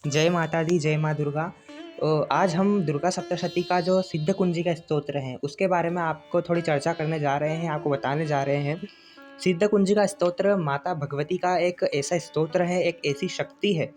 जय माता दी, जय माँ दुर्गा। आज हम दुर्गा सप्तशती का जो सिद्ध कुंजी का स्तोत्र है उसके बारे में आपको थोड़ी चर्चा करने जा रहे हैं, आपको बताने जा रहे हैं। सिद्ध कुंजी का स्तोत्र माता भगवती का एक ऐसा स्तोत्र है, एक ऐसी शक्ति है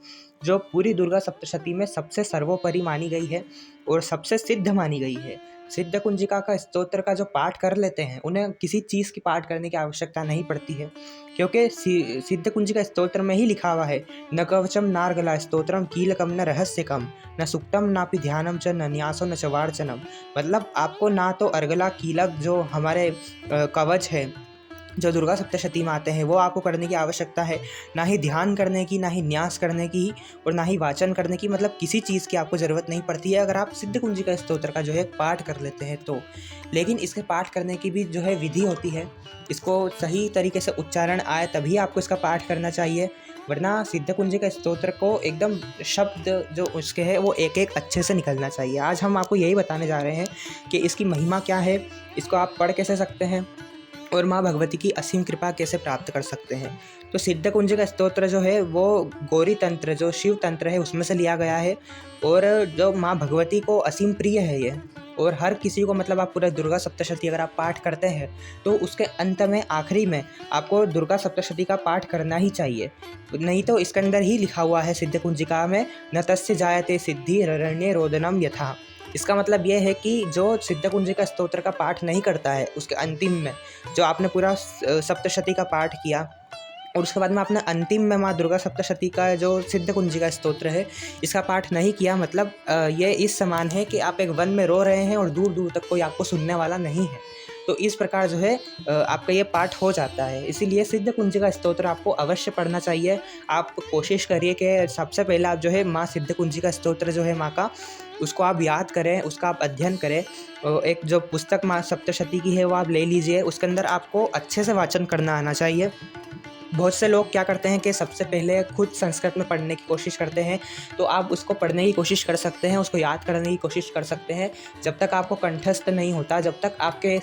जो पूरी दुर्गा सप्तशती में सबसे सर्वोपरि मानी गई है और सबसे सिद्ध मानी गई है। सिद्ध कुंजिका का स्तोत्र का जो पाठ कर लेते हैं उन्हें किसी चीज़ की पाठ करने की आवश्यकता नहीं पड़ती है, क्योंकि सिद्ध कुंजिका स्तोत्र में ही लिखा हुआ है, न कवचम नार्गला स्तोत्रम कीलकम न रहस्यकम न सुक्तम नापि ध्यानम च न न्यासो न च वार्चनम। मतलब आपको ना तो अर्गला कीलक जो हमारे कवच है, जो दुर्गा सप्तशती में आते हैं, वो आपको करने की आवश्यकता है, ना ही ध्यान करने की, ना ही न्यास करने की और ना ही वाचन करने की। मतलब किसी चीज़ की आपको ज़रूरत नहीं पड़ती है अगर आप सिद्ध कुंजी का स्तोत्र का जो है पाठ कर लेते हैं तो। लेकिन इसके पाठ करने की भी जो है विधि होती है, इसको सही तरीके से उच्चारण आए तभी आपको इसका पाठ करना चाहिए, वरना सिद्ध कुंजी का स्तोत्र को एकदम शब्द जो उसके है वो एक एक अच्छे से निकलना चाहिए। आज हम आपको यही बताने जा रहे हैं कि इसकी महिमा क्या है, इसको आप पढ़ कैसे सकते हैं और माँ भगवती की असीम कृपा कैसे प्राप्त कर सकते हैं। तो सिद्ध कुंज का स्तोत्र जो है वो गौरी तंत्र, जो शिव तंत्र है, उसमें से लिया गया है और जो माँ भगवती को असीम प्रिय है ये। और हर किसी को, मतलब आप पूरा दुर्गा सप्तशती अगर आप पाठ करते हैं तो उसके अंत में, आखिरी में आपको दुर्गा सप्तशती का पाठ करना ही चाहिए। नहीं तो इसके अंदर ही लिखा हुआ है सिद्ध कुंजिका में, न तस्य जायते सिद्धि ररण्ये रोदनम यथा। इसका मतलब यह है कि जो सिद्ध कुंजी का स्तोत्र का पाठ नहीं करता है, उसके अंतिम में जो आपने पूरा सप्तशती का पाठ किया और उसके बाद में आपने अंतिम में माँ दुर्गा सप्तशती का जो सिद्ध कुंजी का स्तोत्र है इसका पाठ नहीं किया, मतलब ये इस समान है कि आप एक वन में रो रहे हैं और दूर दूर तक कोई आपको सुनने वाला नहीं है। तो इस प्रकार जो है आपका ये पाठ हो जाता है। इसीलिए सिद्ध कुंजी का स्तोत्र आपको अवश्य पढ़ना चाहिए। आप कोशिश करिए कि सबसे पहले आप जो है माँ सिद्ध कुंजी का स्तोत्र जो है माँ का, उसको आप याद करें, उसका आप अध्ययन करें। एक जो पुस्तक माँ सप्तशती की है वो आप ले लीजिए, उसके अंदर आपको अच्छे से वाचन करना आना चाहिए। बहुत से लोग क्या करते हैं कि सबसे पहले खुद संस्कृत में पढ़ने की कोशिश करते हैं, तो आप उसको पढ़ने की कोशिश कर सकते हैं, उसको याद करने की कोशिश कर सकते हैं। जब तक आपको कंठस्थ नहीं होता, जब तक आपके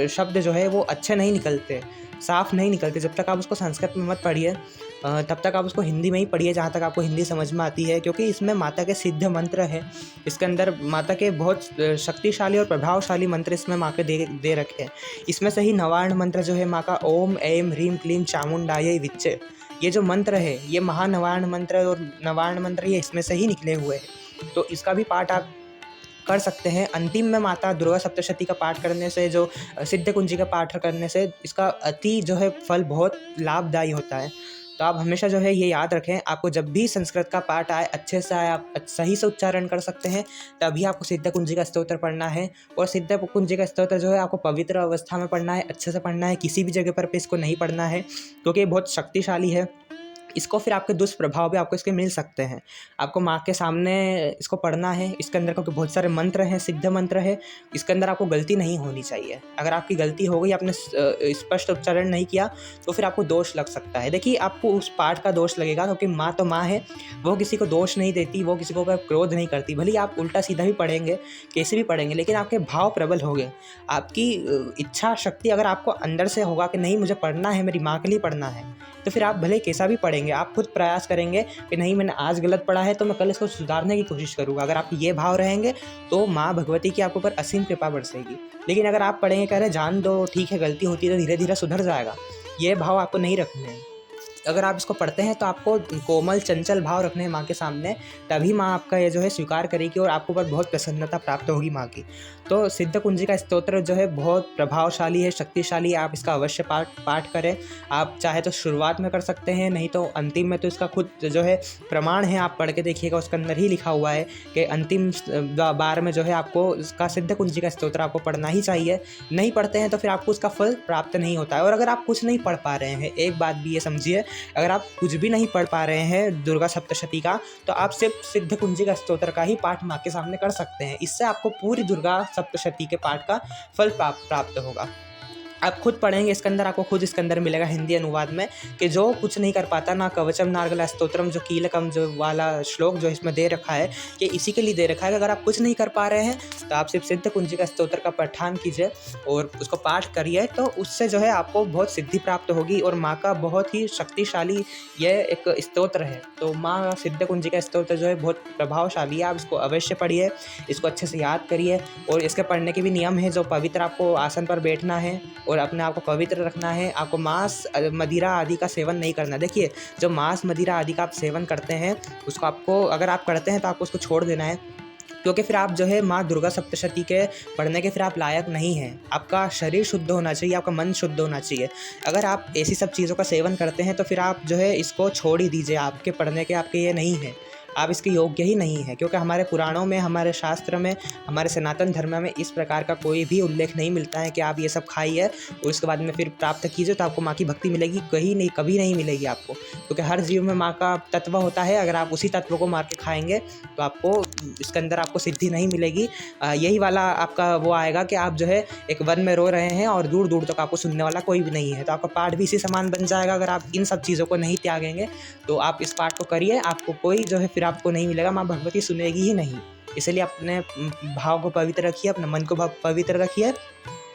शब्द जो है वो अच्छे नहीं निकलते, साफ नहीं निकलते, जब तक आप उसको संस्कृत में मत पढ़िए, तब तक आप उसको हिंदी में ही पढ़िए, जहाँ तक आपको हिंदी समझ में आती है। क्योंकि इसमें माता के सिद्ध मंत्र हैं, इसके अंदर माता के बहुत शक्तिशाली और प्रभावशाली मंत्र इसमें माँ के दे रखे हैं। इसमें से ही नवार्ण मंत्र जो है माँ का, ओम ऐं ह्रीं क्लीं चामुंडायै विच्चे, ये जो मंत्र है ये महानवार्ण मंत्र और नवार्ण मंत्र ये इसमें से ही निकले हुए हैं। तो इसका भी पाठ आप कर सकते हैं। अंतिम में माता दुर्गा सप्तशती का पाठ करने से, जो सिद्ध कुंजी का पाठ करने से, इसका अति जो है फल बहुत लाभदायी होता है। तो आप हमेशा जो है ये याद रखें, आपको जब भी संस्कृत का पाठ आए, अच्छे से आए, आप सही से उच्चारण कर सकते हैं, तभी आपको सिद्ध कुंजी का स्तोत्र पढ़ना है। और सिद्ध कुंजी का स्तोत्र जो है आपको पवित्र अवस्था में पढ़ना है, अच्छे से पढ़ना है, किसी भी जगह पर पे इसको नहीं पढ़ना है, क्योंकि ये बहुत शक्तिशाली है। इसको फिर आपके दुष्प्रभाव भी आपको इसके मिल सकते हैं। आपको माँ के सामने इसको पढ़ना है, इसके अंदर क्योंकि बहुत सारे मंत्र हैं, सिद्ध मंत्र है, इसके अंदर आपको गलती नहीं होनी चाहिए। अगर आपकी गलती हो गई, आपने स्पष्ट उच्चारण नहीं किया, तो फिर आपको दोष लग सकता है। देखिए, आपको उस पाठ का दोष लगेगा, क्योंकि माँ तो माँ है, वो किसी को दोष नहीं देती, वो किसी को क्रोध नहीं करती। भले आप उल्टा सीधा भी पढ़ेंगे, कैसे भी पढ़ेंगे, लेकिन आपके भाव प्रबल होंगे, आपकी इच्छा शक्ति अगर आपको अंदर से होगा कि नहीं मुझे पढ़ना है, मेरी माँ के लिए पढ़ना है, तो फिर आप भले कैसा भी पढ़ेंगे, आप खुद प्रयास करेंगे कि नहीं मैंने आज गलत पढ़ा है तो मैं कल इसको सुधारने की कोशिश करूँगा। अगर आप ये भाव रहेंगे तो माँ भगवती की आपके ऊपर असीम कृपा बरसेगी। लेकिन अगर आप पढ़ेंगे कह रहे जान दो, ठीक है गलती होती है तो धीरे धीरे सुधर जाएगा, ये भाव आपको नहीं रखने हैं। अगर आप इसको पढ़ते हैं तो आपको कोमल चंचल भाव रखने हैं माँ के सामने, तभी माँ आपका ये जो है स्वीकार करेगी और आपको ऊपर बहुत प्रसन्नता प्राप्त होगी माँ की। तो सिद्ध कुंजी का स्तोत्र जो है बहुत प्रभावशाली है, शक्तिशाली है। आप इसका अवश्य पाठ करें। आप चाहे तो शुरुआत में कर सकते हैं, नहीं तो अंतिम में। तो इसका खुद जो है प्रमाण है, आप पढ़ के देखिएगा, उसके अंदर ही लिखा हुआ है कि अंतिम बार में जो है आपको इसका सिद्ध कुंजी का स्तोत्र आपको पढ़ना ही चाहिए। नहीं पढ़ते हैं तो फिर आपको उसका फल प्राप्त नहीं होता है। और अगर आप कुछ नहीं पढ़ पा रहे हैं, एक बात भी ये समझिए, अगर आप कुछ भी नहीं पढ़ पा रहे हैं दुर्गा सप्तशती का, तो आप सिर्फ सिद्ध कुंजी का स्तोत्र का ही पाठ माँ के सामने कर सकते हैं। इससे आपको पूरी दुर्गा सप्तशती के पाठ का फल प्राप्त होगा। आप खुद पढ़ेंगे इसके अंदर, आपको खुद इसके अंदर मिलेगा हिंदी अनुवाद में कि जो कुछ नहीं कर पाता ना कवचम नार्गल स्तोत्रम, जो कीलकम जो वाला श्लोक जो इसमें दे रखा है कि इसी के लिए दे रखा है कि अगर आप कुछ नहीं कर पा रहे हैं तो आप सिर्फ सिद्ध कुंजिका स्तोत्र का पठान कीजिए और उसको पाठ करिए, तो उससे जो है आपको बहुत सिद्धि प्राप्त होगी और माँ का बहुत ही शक्तिशाली यह एक स्तोत्र है। तो माँ सिद्ध कुंजिका स्तोत्र जो है बहुत प्रभावशाली है, आप इसको अवश्य पढ़िए, इसको अच्छे से याद करिए। और इसके पढ़ने के भी नियम है, जो पवित्र आपको आसन पर बैठना है और अपने आप को पवित्र रखना है। आपको मांस मदिरा आदि का सेवन नहीं करना। देखिए, जो मांस मदिरा आदि का आप सेवन करते हैं उसको आपको, अगर आप करते हैं तो आपको उसको छोड़ देना है, क्योंकि फिर आप जो है माँ दुर्गा सप्तशती के पढ़ने के फिर आप लायक नहीं हैं। आपका शरीर शुद्ध होना चाहिए, आपका मन शुद्ध होना चाहिए। अगर आप ऐसी सब चीज़ों का सेवन करते हैं तो फिर आप जो है इसको छोड़ ही दीजिए, आपके पढ़ने के आपके ये नहीं है, आप इसके योग्य ही नहीं है। क्योंकि हमारे पुराणों में, हमारे शास्त्र में, हमारे सनातन धर्म में इस प्रकार का कोई भी उल्लेख नहीं मिलता है कि आप ये सब खाइए और उसके बाद में फिर प्राप्त कीजिए तो आपको माँ की भक्ति मिलेगी। कहीं नहीं, कभी नहीं मिलेगी आपको, क्योंकि हर जीव में माँ का तत्व होता है। अगर आप उसी तत्व को मार के खाएंगे तो आपको इसके अंदर आपको सिद्धि नहीं मिलेगी। यही वाला आपका वो आएगा कि आप जो है एक वन में रो रहे हैं और दूर दूर तक आपको सुनने वाला कोई भी नहीं है, तो आपका पाठ भी इसी समान बन जाएगा। अगर आप इन सब चीज़ों को नहीं त्यागेंगे तो आप इस पाठ को करिए, आपको कोई जो है फिर आपको नहीं मिलेगा, माँ भगवती सुनेगी ही नहीं। इसलिए अपने भाव को पवित्र रखिए, अपने मन को पवित्र रखिए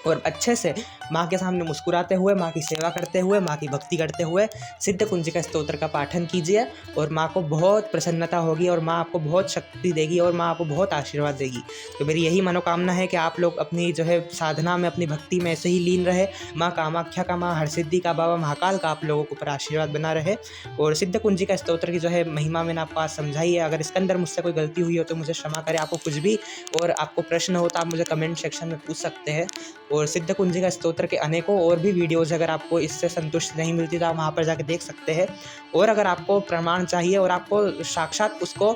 और अच्छे से माँ के सामने मुस्कुराते हुए, माँ की सेवा करते हुए, माँ की भक्ति करते हुए सिद्ध कुंजिका स्तोत्र का पाठन कीजिए और माँ को बहुत प्रसन्नता होगी और माँ आपको बहुत शक्ति देगी और माँ आपको बहुत आशीर्वाद देगी। तो मेरी यही मनोकामना है कि आप लोग अपनी जो है साधना में, अपनी भक्ति में ऐसे ही लीन रहे। माँ कामाख्या का, माँ हरसिद्धि का, बाबा महाकाल का आप लोगों के ऊपर आशीर्वाद बना रहे। और सिद्ध कुंजिका स्तोत्र की जो है महिमा मैंने आपको आज समझाई है। अगर इसके अंदर मुझसे कोई गलती हुई हो तो मुझे क्षमा करें। आपको कुछ भी और आपको प्रश्न हो तो आप मुझे कमेंट सेक्शन में पूछ सकते हैं। और सिद्ध कुंजिका स्तोत्र के अनेकों और भी वीडियोज़ अगर आपको इससे संतुष्टि नहीं मिलती तो आप वहाँ पर जाके देख सकते हैं। और अगर आपको प्रमाण चाहिए और आपको साक्षात उसको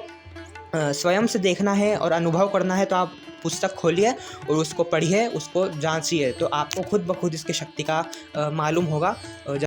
स्वयं से देखना है और अनुभव करना है तो आप पुस्तक खोलिए और उसको पढ़िए, उसको जांचिए, तो आपको खुद ब खुद इसकी शक्ति का मालूम होगा।